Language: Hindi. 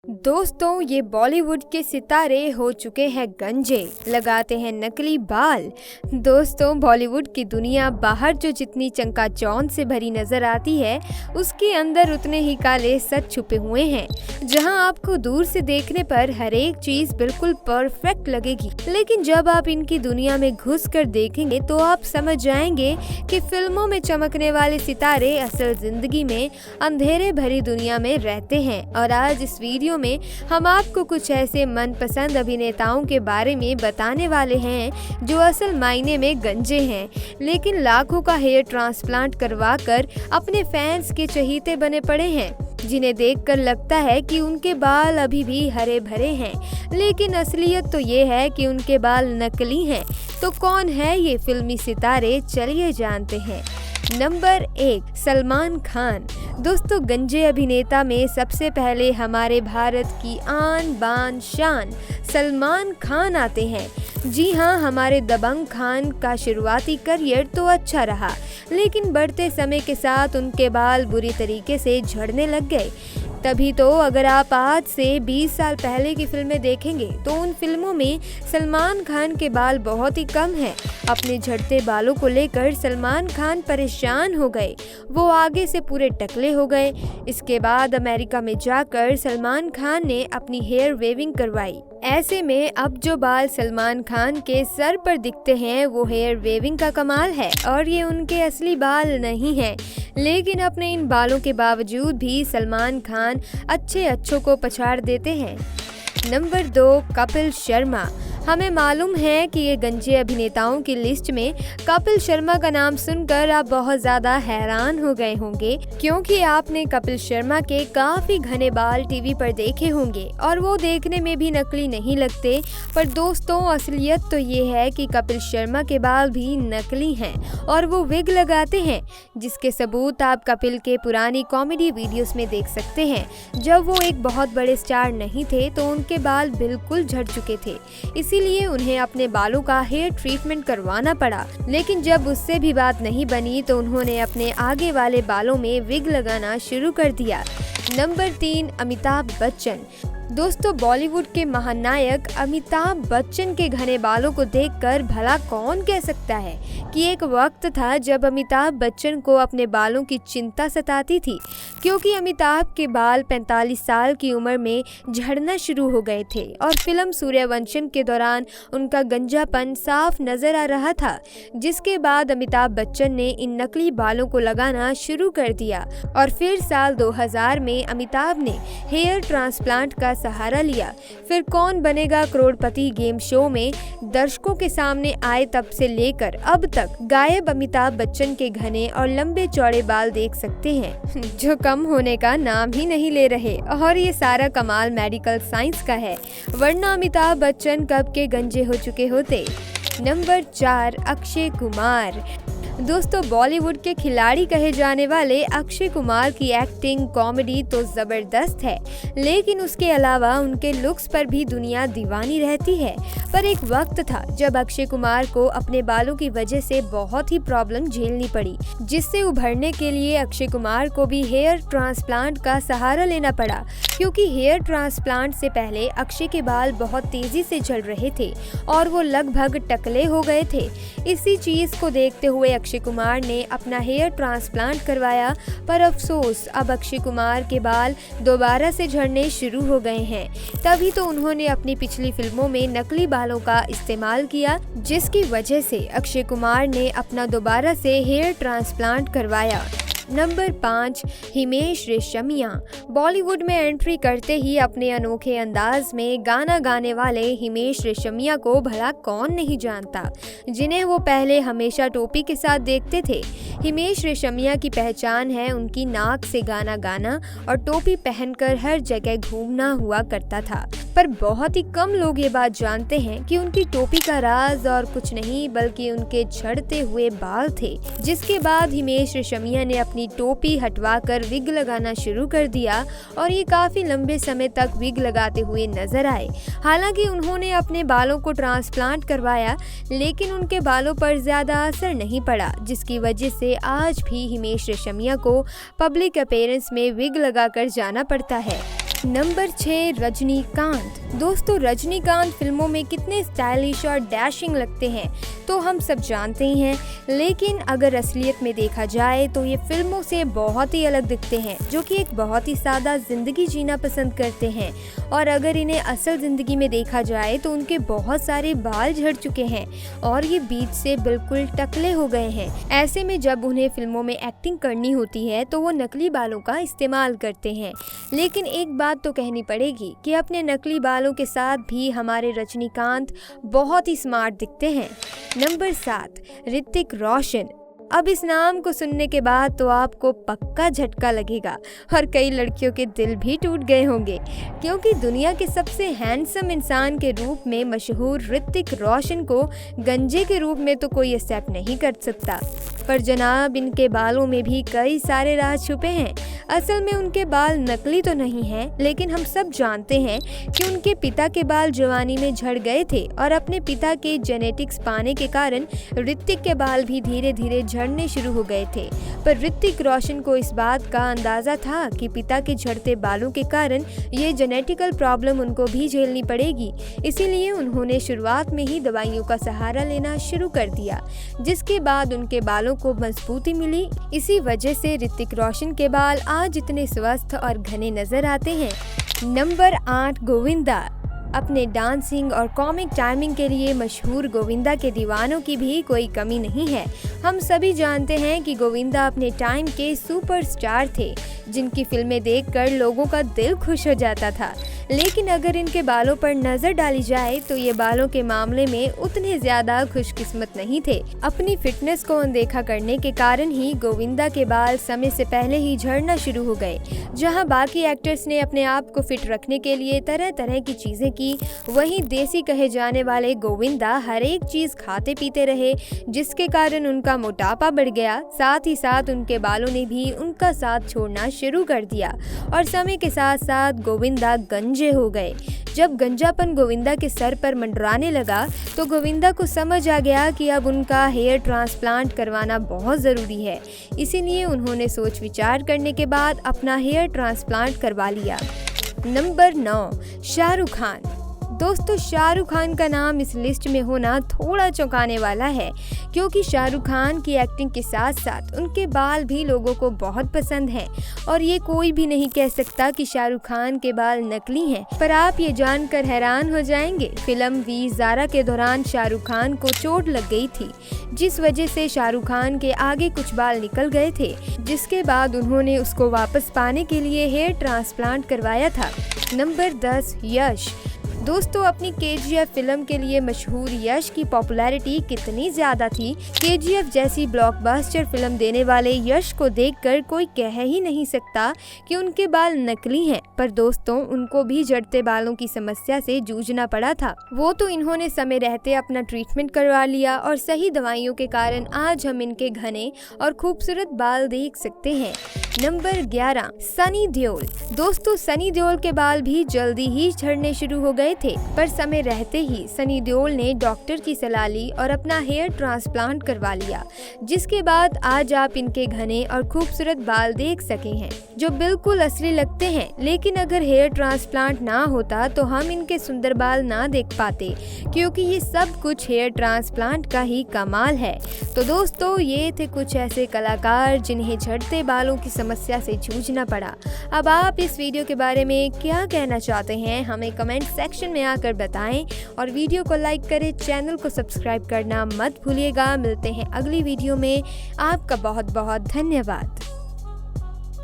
दोस्तों, ये बॉलीवुड के सितारे हो चुके हैं गंजे, लगाते हैं नकली बाल। दोस्तों, बॉलीवुड की दुनिया बाहर जो जितनी चकाचौंध से भरी नजर आती है, उसके अंदर उतने ही काले सच छुपे हुए हैं। जहां आपको दूर से देखने पर हर एक चीज बिल्कुल परफेक्ट लगेगी, लेकिन जब आप इनकी दुनिया में घुस कर देखेंगे तो आप समझ जाएंगे कि फिल्मों में चमकने वाले सितारे असल जिंदगी में अंधेरे भरी दुनिया में रहते हैं। और आज इस वीडियो में हम आपको कुछ ऐसे मनपसंद अभिनेताओं के बारे में बताने वाले हैं जो असल मायने में गंजे हैं, लेकिन लाखों का हेयर ट्रांसप्लांट करवाकर अपने फैंस के चहीते बने पड़े हैं, जिन्हें देखकर लगता है कि उनके बाल अभी भी हरे भरे हैं, लेकिन असलियत तो ये है कि उनके बाल नकली हैं। तो कौन है ये फिल्मी सितारे, चलिए जानते हैं। नंबर 1, सलमान खान। दोस्तों, गंजे अभिनेता में सबसे पहले हमारे भारत की आन बान शान सलमान खान आते हैं। जी हाँ, हमारे दबंग खान का शुरुआती करियर तो अच्छा रहा, लेकिन बढ़ते समय के साथ उनके बाल बुरी तरीके से झड़ने लग गए। तभी तो अगर आप आज से 20 साल पहले की फिल्में देखेंगे तो उन फिल्मों में सलमान खान के बाल बहुत ही कम हैं। अपने झड़ते बालों को लेकर सलमान खान परेशान हो गए, वो आगे से पूरे टकले हो गए। इसके बाद अमेरिका में जाकर सलमान खान ने अपनी हेयर वेविंग करवाई। ऐसे में अब जो बाल सलमान खान के सर पर दिखते हैं वो हेयर वेविंग का कमाल है, और ये उनके असली बाल नहीं हैं। लेकिन अपने इन बालों के बावजूद भी सलमान खान अच्छों को पछाड़ देते हैं। नंबर 2, कपिल शर्मा। हमें मालूम है कि ये गंजे अभिनेताओं की लिस्ट में कपिल शर्मा का नाम सुनकर आप बहुत ज़्यादा हैरान हो गए होंगे, क्योंकि आपने कपिल शर्मा के काफ़ी घने बाल टीवी पर देखे होंगे और वो देखने में भी नकली नहीं लगते। पर दोस्तों, असलियत तो ये है कि कपिल शर्मा के बाल भी नकली हैं और वो विग लगाते हैं, जिसके सबूत आप कपिल के पुरानी कॉमेडी वीडियोस में देख सकते हैं। जब वो एक बहुत बड़े स्टार नहीं थे तो उनके बाल बिल्कुल झड़ चुके थे, इसीलिए उन्हें अपने बालों का हेयर ट्रीटमेंट करवाना पड़ा। लेकिन जब उससे भी बात नहीं बनी तो उन्होंने अपने आगे वाले बालों में विग लगाना शुरू कर दिया। नंबर 3, अमिताभ बच्चन। दोस्तों, बॉलीवुड के महानायक अमिताभ बच्चन के घने बालों को देखकर भला कौन कह सकता है कि एक वक्त था जब अमिताभ बच्चन को अपने बालों की चिंता सताती थी, क्योंकि अमिताभ के बाल 45 साल की उम्र में झड़ना शुरू हो गए थे और फिल्म सूर्यवंशम के दौरान उनका गंजापन साफ नजर आ रहा था। जिसके बाद अमिताभ बच्चन ने इन नकली बालों को लगाना शुरू कर दिया और फिर साल 2000 में अमिताभ ने हेयर ट्रांसप्लांट का सहारा लिया। फिर कौन बनेगा करोड़पति गेम शो में दर्शकों के सामने आए तब से लेकर अब तक गायब अमिताभ बच्चन के घने और लंबे चौड़े बाल देख सकते हैं, जो कम होने का नाम ही नहीं ले रहे। और ये सारा कमाल मेडिकल साइंस का है, वरना अमिताभ बच्चन कब के गंजे हो चुके होते। नंबर 4, अक्षय कुमार। दोस्तों, बॉलीवुड के खिलाड़ी कहे जाने वाले अक्षय कुमार की एक्टिंग कॉमेडी तो ज़बरदस्त है, लेकिन उसके अलावा उनके लुक्स पर भी दुनिया दीवानी रहती है। पर एक वक्त था जब अक्षय कुमार को अपने बालों की वजह से बहुत ही प्रॉब्लम झेलनी पड़ी, जिससे उभरने के लिए अक्षय कुमार को भी हेयर ट्रांसप्लांट का सहारा लेना पड़ा, क्योंकि हेयर ट्रांसप्लांट से पहले अक्षय के बाल बहुत तेज़ी से झड़ रहे थे और वो लगभग टकले हो गए थे। इसी चीज़ को देखते हुए अक्षय कुमार ने अपना हेयर ट्रांसप्लांट करवाया, पर अफसोस अब अक्षय कुमार के बाल दोबारा से झड़ने शुरू हो गए हैं। तभी तो उन्होंने अपनी पिछली फिल्मों में नकली बालों का इस्तेमाल किया, जिसकी वजह से अक्षय कुमार ने अपना दोबारा से हेयर ट्रांसप्लांट करवाया। नंबर 5, हिमेश रेशमिया। बॉलीवुड में एंट्री करते ही अपने अनोखे अंदाज में गाना गाने वाले हिमेश रेशमिया को भला कौन नहीं जानता, जिन्हें वो पहले हमेशा टोपी के साथ देखते थे। हिमेश रेशमिया की पहचान है उनकी नाक से गाना गाना और टोपी पहनकर हर जगह घूमना हुआ करता था। पर बहुत ही कम लोग ये बात जानते हैं कि उनकी टोपी का राज और कुछ नहीं बल्कि उनके झड़ते हुए बाल थे। जिसके बाद हिमेश रेशमिया ने अपनी टोपी हटवाकर विग लगाना शुरू कर दिया और ये काफी लंबे समय तक विग लगाते हुए नजर आए। हालांकि उन्होंने अपने बालों को ट्रांसप्लांट करवाया, लेकिन उनके बालों पर ज्यादा असर नहीं पड़ा, जिसकी वजह से आज भी हिमेश रेशमिया को पब्लिक अपीयरेंस में विग लगाकर जाना पड़ता है। नंबर 6 रजनीकांत। दोस्तों रजनीकांत फिल्मों में कितने स्टाइलिश और डैशिंग लगते हैं तो हम सब जानते ही हैं, लेकिन अगर असलियत में देखा जाए तो ये फिल्मों से बहुत ही अलग दिखते हैं, जो कि एक बहुत ही सादा जिंदगी जीना पसंद करते हैं। और अगर इन्हें असल जिंदगी में देखा जाए तो उनके बहुत सारे बाल झड़ चुके हैं और ये बीच से बिल्कुल टकले हो गए हैं। ऐसे में जब उन्हें फिल्मों में एक्टिंग करनी होती है तो वो नकली बालों का इस्तेमाल करते हैं। लेकिन एक बात तो कहनी पड़ेगी कि अपने नकली बालों के साथ भी हमारे रजनीकांत बहुत ही स्मार्ट दिखते हैं। नंबर 7 ऋतिक रोशन। अब इस नाम को सुनने के बाद तो आपको पक्का झटका लगेगा और कई लड़कियों के दिल भी टूट गए होंगे, क्योंकि दुनिया के सबसे हैंडसम इंसान के रूप में मशहूर ऋतिक रोशन को गंजे के रूप में तो कोई एक्सेप्ट नहीं कर सकता। पर जनाब इनके बालों में भी कई सारे राज छुपे हैं। असल में उनके बाल नकली तो नहीं हैं, लेकिन हम सब जानते हैं कि उनके पिता के बाल जवानी में झड़ गए थे और अपने पिता के जेनेटिक्स पाने के कारण ऋतिक के बाल भी धीरे धीरे झड़ने शुरू हो गए थे। पर ऋतिक रोशन को इस बात का अंदाजा था कि पिता के झड़ते बालों के कारण ये जेनेटिकल प्रॉब्लम उनको भी झेलनी पड़ेगी, इसीलिए उन्होंने शुरुआत में ही दवाइयों का सहारा लेना शुरू कर दिया, जिसके बाद उनके बालों को मजबूती मिली। इसी वजह से ऋतिक रोशन के बाल आज इतने स्वस्थ और घने नजर आते हैं। नंबर 8 गोविंदा। अपने डांसिंग और कॉमिक टाइमिंग के लिए मशहूर गोविंदा के दीवानों की भी कोई कमी नहीं है। हम सभी जानते हैं कि गोविंदा अपने टाइम के सुपरस्टार थे, जिनकी फिल्में देखकर लोगों का दिल खुश हो जाता था। लेकिन अगर इनके बालों पर नजर डाली जाए तो ये बालों के मामले में उतने ज्यादा खुशकिस्मत नहीं थे। अपनी फिटनेस को अनदेखा करने के कारण ही गोविंदा के बाल समय से पहले ही झड़ना शुरू हो गए। जहां बाकी एक्टर्स ने अपने आप को फिट रखने के लिए तरह तरह की चीजें की, वहीं देसी कहे जाने वाले गोविंदा हर एक चीज खाते पीते रहे, जिसके कारण उनका मोटापा बढ़ गया। साथ ही साथ उनके बालों ने भी उनका साथ छोड़ना शुरू कर दिया और समय के साथ साथ गोविंदा गंजे हो गए। जब गंजापन गोविंदा के सर पर मंडराने लगा तो गोविंदा को समझ आ गया कि अब उनका हेयर ट्रांसप्लांट करवाना बहुत ज़रूरी है। इसीलिए उन्होंने सोच विचार करने के बाद अपना हेयर ट्रांसप्लांट करवा लिया। नंबर 9 शाहरुख खान। दोस्तों शाहरुख खान का नाम इस लिस्ट में होना थोड़ा चौंकाने वाला है, क्योंकि शाहरुख खान की एक्टिंग के साथ साथ उनके बाल भी लोगों को बहुत पसंद हैं और ये कोई भी नहीं कह सकता कि शाहरुख खान के बाल नकली हैं। पर आप ये जानकर हैरान हो जाएंगे, फिल्म वी ज़ारा के दौरान शाहरुख खान को चोट लग गई थी, जिस वजह से शाहरुख खान के आगे कुछ बाल निकल गए थे, जिसके बाद उन्होंने उसको वापस पाने के लिए हेयर ट्रांसप्लांट करवाया था। नंबर 10 यश। दोस्तों अपनी KGF फिल्म के लिए मशहूर यश की पॉपुलैरिटी कितनी ज़्यादा थी। KGF जैसी ब्लॉकबस्टर फिल्म देने वाले यश को देखकर कोई कह ही नहीं सकता कि उनके बाल नकली हैं। पर दोस्तों उनको भी झड़ते बालों की समस्या से जूझना पड़ा था। वो तो इन्होंने समय रहते अपना ट्रीटमेंट करवा लिया और सही दवाइयों के कारण आज हम इनके घने और खूबसूरत बाल देख सकते हैं। नंबर 11 सनी देओल। दोस्तों सनी देओल के बाल भी जल्दी ही झड़ने शुरू हो गए थे, पर समय रहते ही सनी देओल ने डॉक्टर की सलाह ली और अपना हेयर ट्रांसप्लांट करवा लिया, जिसके बाद आज आप इनके घने और खूबसूरत बाल देख सके हैं, जो बिल्कुल असली लगते हैं। लेकिन अगर हेयर ट्रांसप्लांट ना होता तो हम इनके सुंदर बाल ना देख पाते, क्योंकि ये सब कुछ हेयर ट्रांसप्लांट का ही कमाल है। तो दोस्तों ये थे कुछ ऐसे कलाकार जिन्हें झड़ते बालों की समस्या से जूझना पड़ा। अब आप इस वीडियो के बारे में क्या कहना चाहते हैं हमें कमेंट सेक्शन में आकर बताएं और वीडियो को लाइक करें, चैनल को सब्सक्राइब करना मत भूलिएगा। मिलते हैं अगली वीडियो में। आपका बहुत बहुत धन्यवाद।